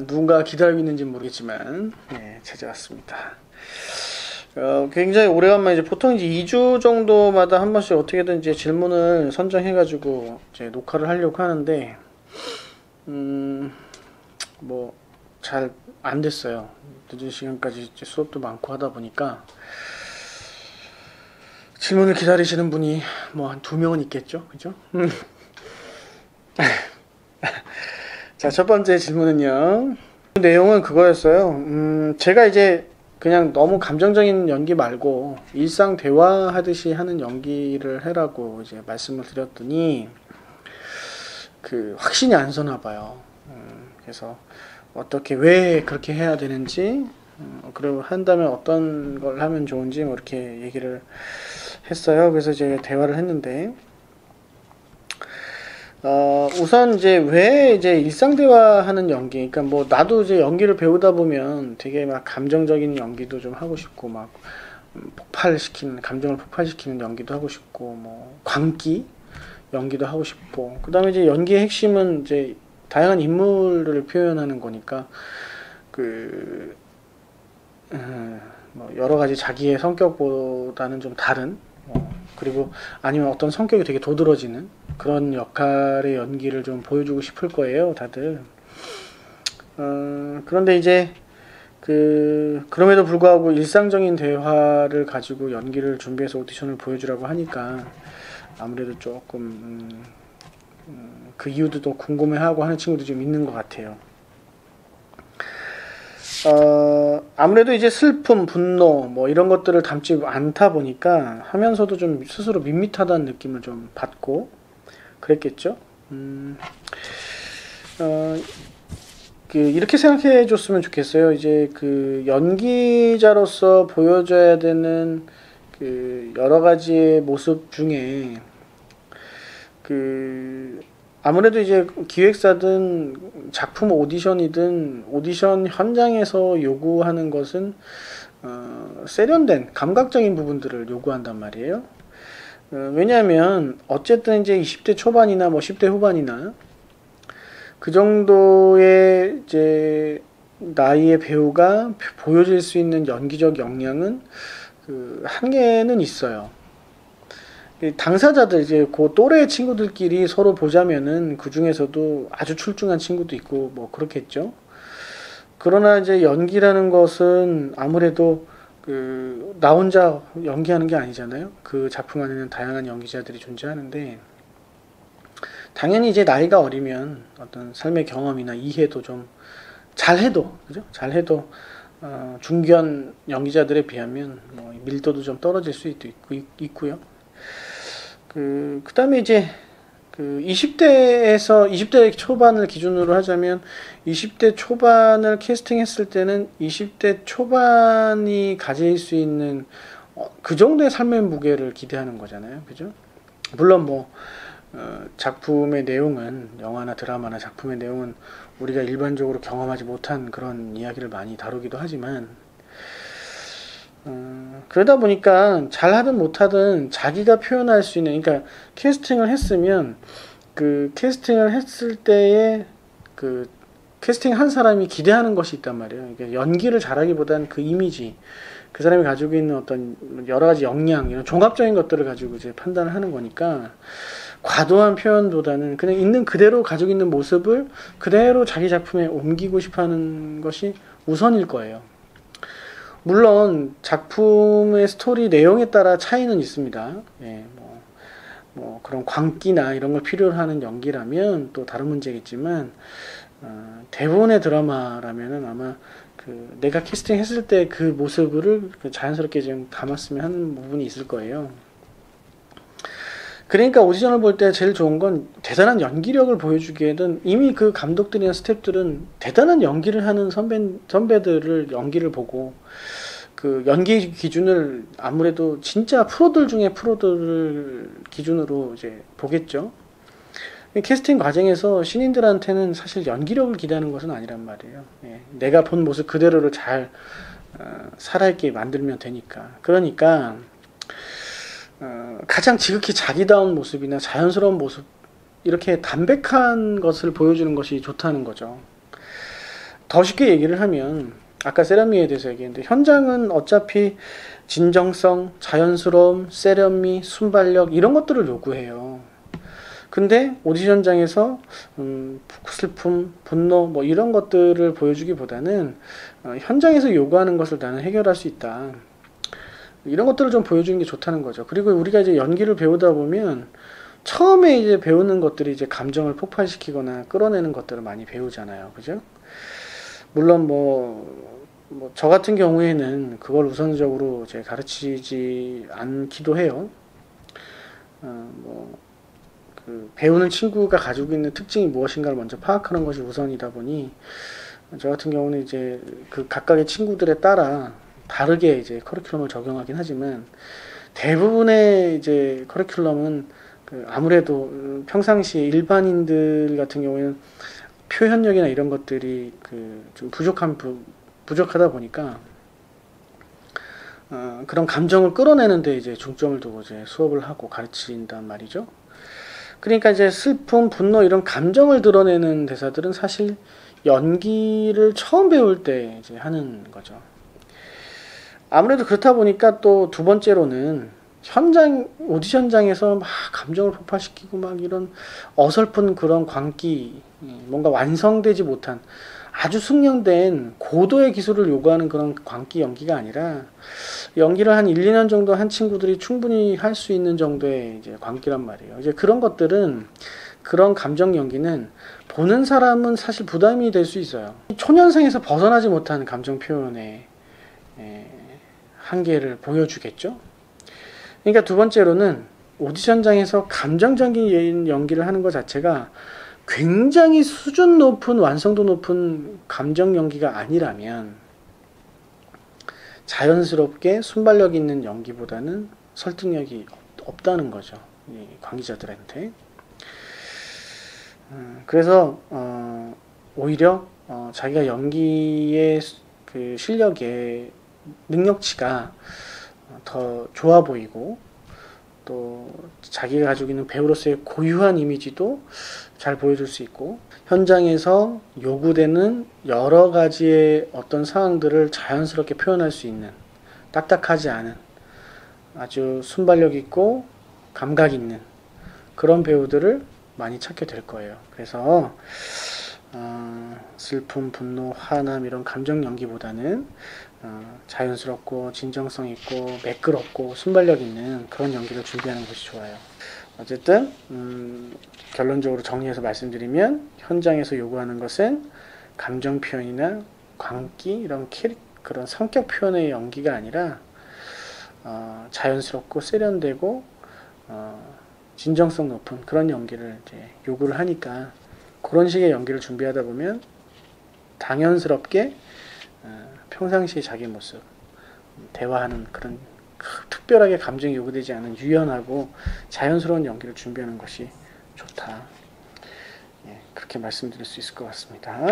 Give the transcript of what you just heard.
누군가 기다리고 있는지 모르겠지만 찾아왔습니다. 굉장히 오래간만에 보통 이제 2주 정도마다 한 번씩 어떻게든 이제 질문을 선정해가지고 이제 녹화를 하려고 하는데 뭐 잘 안 됐어요. 늦은 시간까지 이제 수업도 많고 하다 보니까 질문을 기다리시는 분이 뭐 한 2명은 있겠죠, 그죠? 자, 첫 번째 질문은요. 내용은 그거였어요. 제가 이제 그냥 너무 감정적인 연기 말고 일상 대화하듯이 하는 연기를 해라고 이제 말씀을 드렸더니 확신이 안 서나 봐요. 그래서 어떻게 왜 그렇게 해야 되는지 그리고 한다면 어떤 걸 하면 좋은지 뭐 이렇게 얘기를 했어요. 그래서 제가 대화를 했는데 우선 이제 왜 이제 일상 대화하는 연기, 그러니까 뭐 나도 이제 연기를 배우다 보면 되게 막 감정적인 연기도 좀 하고 싶고 막 감정을 폭발시키는 연기도 하고 싶고 뭐 광기 연기도 하고 싶고, 그다음에 이제 연기의 핵심은 이제 다양한 인물을 표현하는 거니까 뭐 여러 가지 자기의 성격보다는 좀 다른 그리고 아니면 어떤 성격이 되게 도드라지는 그런 역할의 연기를 좀 보여주고 싶을 거예요, 다들. 그런데 이제 그럼에도 불구하고 일상적인 대화를 가지고 연기를 준비해서 오디션을 보여주라고 하니까 아무래도 조금 그 이유도 또 궁금해하고 하는 친구도 좀 있는 것 같아요. 아무래도 이제 슬픔, 분노, 뭐 이런 것들을 담지 않다 보니까 하면서도 좀 스스로 밋밋하다는 느낌을 좀 받고 그랬겠죠. 이렇게 생각해 줬으면 좋겠어요. 이제 연기자로서 보여줘야 되는 여러 가지의 모습 중에 아무래도 이제 기획사든 작품 오디션이든 오디션 현장에서 요구하는 것은 세련된 감각적인 부분들을 요구한단 말이에요. 왜냐하면 어쨌든 이제 20대 초반이나 뭐 10대 후반이나 그 정도의 이제 나이의 배우가 보여줄 수 있는 연기적 역량은 한계는 있어요. 당사자들 이제 그 또래 친구들끼리 서로 보자면은 그 중에서도 아주 출중한 친구도 있고 뭐 그렇겠죠. 그러나 이제 연기라는 것은 아무래도 나 혼자 연기하는 게 아니잖아요. 그 작품 안에는 다양한 연기자들이 존재하는데 당연히 이제 나이가 어리면 어떤 삶의 경험이나 이해도 좀 잘해도 그죠? 잘해도 중견 연기자들에 비하면 뭐 밀도도 좀 떨어질 수도 있고요. 그다음에 이제 20대 초반을 기준으로 하자면 20대 초반을 캐스팅했을 때는 20대 초반이 가질 수 있는 그 정도의 삶의 무게를 기대하는 거잖아요. 그죠? 물론 뭐 작품의 내용은 영화나 드라마나 작품의 내용은 우리가 일반적으로 경험하지 못한 그런 이야기를 많이 다루기도 하지만 그러다 보니까 잘하든 못하든 자기가 표현할 수 있는, 그러니까 캐스팅을 했으면 캐스팅을 했을 때에 캐스팅 한 사람이 기대하는 것이 있단 말이에요. 그러니까 연기를 잘하기보단 그 이미지, 그 사람이 가지고 있는 어떤 여러 가지 역량, 이런 종합적인 것들을 가지고 이제 판단을 하는 거니까 과도한 표현보다는 그냥 있는 그대로 가지고 있는 모습을 그대로 자기 작품에 옮기고 싶어 하는 것이 우선일 거예요. 물론 작품의 스토리 내용에 따라 차이는 있습니다. 예, 뭐 그런 광기나 이런 걸 필요로 하는 연기라면 또 다른 문제겠지만 대부분의 드라마라면은 아마 내가 캐스팅했을 때 그 모습을 자연스럽게 좀 담았으면 하는 부분이 있을 거예요. 그러니까 오디션을 볼 때 제일 좋은 건 대단한 연기력을 보여주기에는 이미 그 감독들이나 스태프들은 대단한 연기를 하는 선배들을 연기를 보고 연기 기준을 아무래도 진짜 프로들 중에 프로들을 기준으로 이제 보겠죠. 캐스팅 과정에서 신인들한테는 사실 연기력을 기대하는 것은 아니란 말이에요. 예, 내가 본 모습 그대로를 잘 살아있게 만들면 되니까. 그러니까 가장 지극히 자기다운 모습이나 자연스러운 모습 이렇게 담백한 것을 보여주는 것이 좋다는 거죠. 더 쉽게 얘기를 하면 아까 세련미에 대해서 얘기했는데 현장은 어차피 진정성, 자연스러움, 세련미, 순발력 이런 것들을 요구해요. 근데 오디션장에서 슬픔, 분노 뭐 이런 것들을 보여주기보다는 현장에서 요구하는 것을 나는 해결할 수 있다. 이런 것들을 좀 보여주는 게 좋다는 거죠. 그리고 우리가 이제 연기를 배우다 보면 처음에 이제 배우는 것들이 이제 감정을 폭발시키거나 끌어내는 것들을 많이 배우잖아요. 그죠? 물론 저 같은 경우에는 그걸 우선적으로 제 가르치지 않기도 해요. 배우는 친구가 가지고 있는 특징이 무엇인가를 먼저 파악하는 것이 우선이다 보니 저 같은 경우는 이제 그 각각의 친구들에 따라 다르게 이제 커리큘럼을 적용하긴 하지만 대부분의 이제 커리큘럼은 아무래도 평상시에 일반인들 같은 경우에는 표현력이나 이런 것들이 좀 부족하다 보니까 그런 감정을 끌어내는데 이제 중점을 두고 이제 수업을 하고 가르친단 말이죠. 그러니까 이제 슬픔, 분노 이런 감정을 드러내는 대사들은 사실 연기를 처음 배울 때 이제 하는 거죠. 아무래도 그렇다 보니까 또 두 번째로는 오디션장에서 막 감정을 폭발시키고 막 이런 어설픈 그런 광기, 뭔가 완성되지 못한 아주 숙련된 고도의 기술을 요구하는 그런 광기 연기가 아니라 연기를 한 1, 2년 정도 한 친구들이 충분히 할 수 있는 정도의 이제 광기란 말이에요. 이제 그런 것들은 그런 감정 연기는 보는 사람은 사실 부담이 될 수 있어요. 초년생에서 벗어나지 못한 감정 표현의 한계를 보여주겠죠. 그러니까 두 번째로는 오디션장에서 감정적인 연기를 하는 것 자체가 굉장히 수준 높은 완성도 높은 감정 연기가 아니라면 자연스럽게 순발력 있는 연기보다는 설득력이 없다는 거죠. 이 관계자들한테. 그래서 오히려 자기가 연기의 그 실력의 능력치가 더 좋아 보이고 또 자기가 가지고 있는 배우로서의 고유한 이미지도 잘 보여줄 수 있고 현장에서 요구되는 여러 가지의 어떤 상황들을 자연스럽게 표현할 수 있는 딱딱하지 않은 아주 순발력 있고 감각 있는 그런 배우들을 많이 찾게 될 거예요. 그래서 슬픔, 분노, 화남 이런 감정 연기보다는 자연스럽고 진정성 있고 매끄럽고 순발력 있는 그런 연기를 준비하는 것이 좋아요. 어쨌든 결론적으로 정리해서 말씀드리면 현장에서 요구하는 것은 감정 표현이나 광기 이런 그런 성격 표현의 연기가 아니라 자연스럽고 세련되고 진정성 높은 그런 연기를 이제 요구를 하니까 그런 식의 연기를 준비하다 보면 당연스럽게 평상시에 자기 모습 대화하는 그런 특별하게 감정이 요구되지 않은 유연하고 자연스러운 연기를 준비하는 것이 좋다. 그렇게 말씀드릴 수 있을 것 같습니다.